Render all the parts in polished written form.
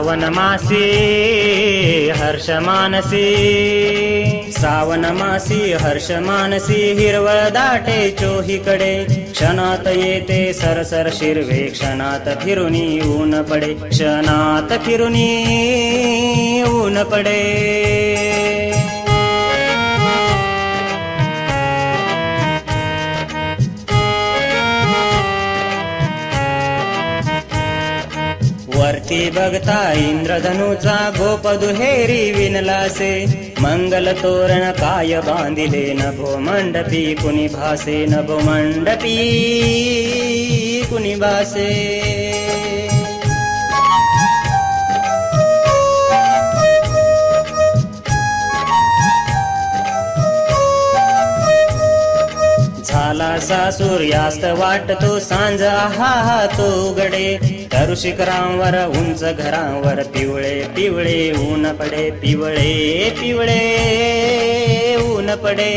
श्रावण मासी हर्ष मानसी, श्रावण मासी हर्ष मानसी, हिरवळ दाटे चोहीकडे, क्षणात येते सरसर शिरवे, क्षणात फिरुनी ऊन पडे, क्षणात फिरुनी ऊन पडे. वरती बघता इंद्रधनुचा गोप दुहेरी विणलासे, मंगल तोरण काय बांधिले, नभो मंडपी कुणी भासे, नभो मंडपी कुणी भासे. झाला सा सूर्यास्त वाटतो सांज, आहा तो उघडे, तरु शिखरांवर उंच घरांवर, पिवळे पिवळे ऊन पडे, पिवळे पिवळे ऊन पडे.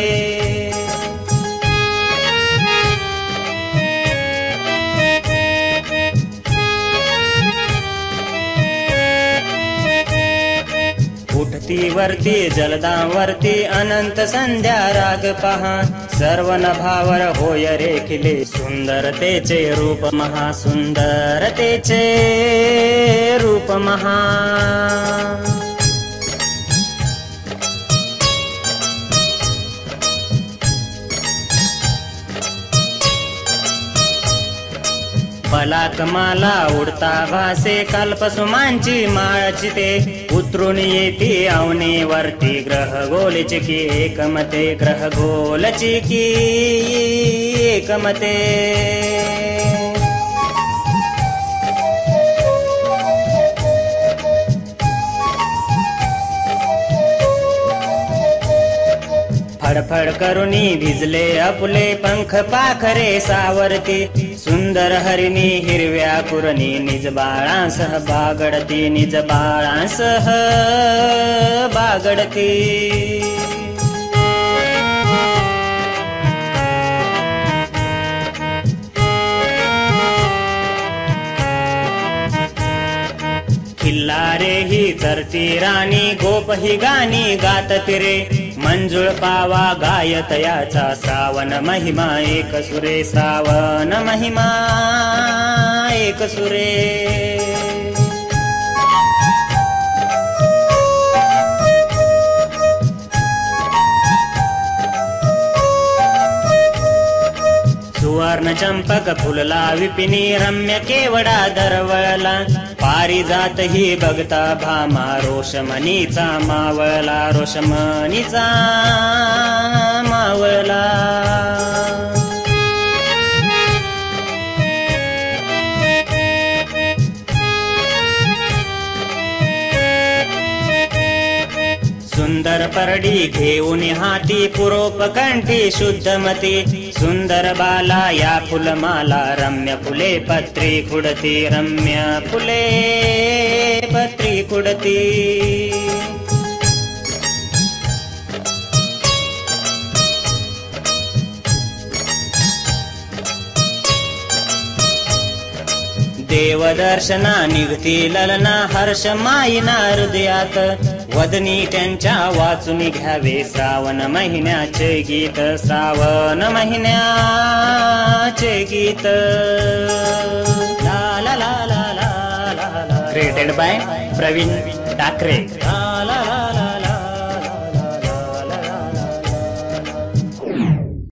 उठती वरती जलदांवरती अनंत संध्या राग पहा, सर्व नभावर होय रेखिले, सुंदरतेचे रूप महा, सुंदरतेचे रूप महा. पलाक माला उडता भासे, कल्पसुमांची माळची ते, उतरून येती अवनीवरती, ग्रह गोलची की एकमते, ग्रह गोलची की एकमते. फडफड करुनी भिजले अपुले, पंख पाखरे सावरती, सुंदर हरिणी हिरव्या कुरणी, निज बाळांसह बागडती, निज बाळांसह बागडती. खिल्लारे ही चरती राणी, गोप ही गाणी गात रे, मंजुळ पावा गायत याचा, श्रावण महिमा एक सुरे, श्रावण महिमा एक सुरे. सुवर्ण चंपक फुलला विपिनी, रम्य केवडा दरवळला, पारिजात ही बघता भामा, रोषमणीचा मावळला, रोषमणीचा मावळला. सुंदर परडी घेऊन हाती, पुरोपकंठी शुद्धमती, सुंदर बाला या फुलमाला, रम्य फुले पत्री खुडती, रम्य फुले पत्री खुडती. देवदर्शना निघती ललना, हर्ष माईना हृदयात, वदनी त्यांच्या वाचून घ्यावे, श्रावण महिन्याचे गीत, श्रावण महिन्याचे गीत. ला ला ला ला ला ला, क्रिएटेड बाय प्रवीण टाकरे. ला ला ला.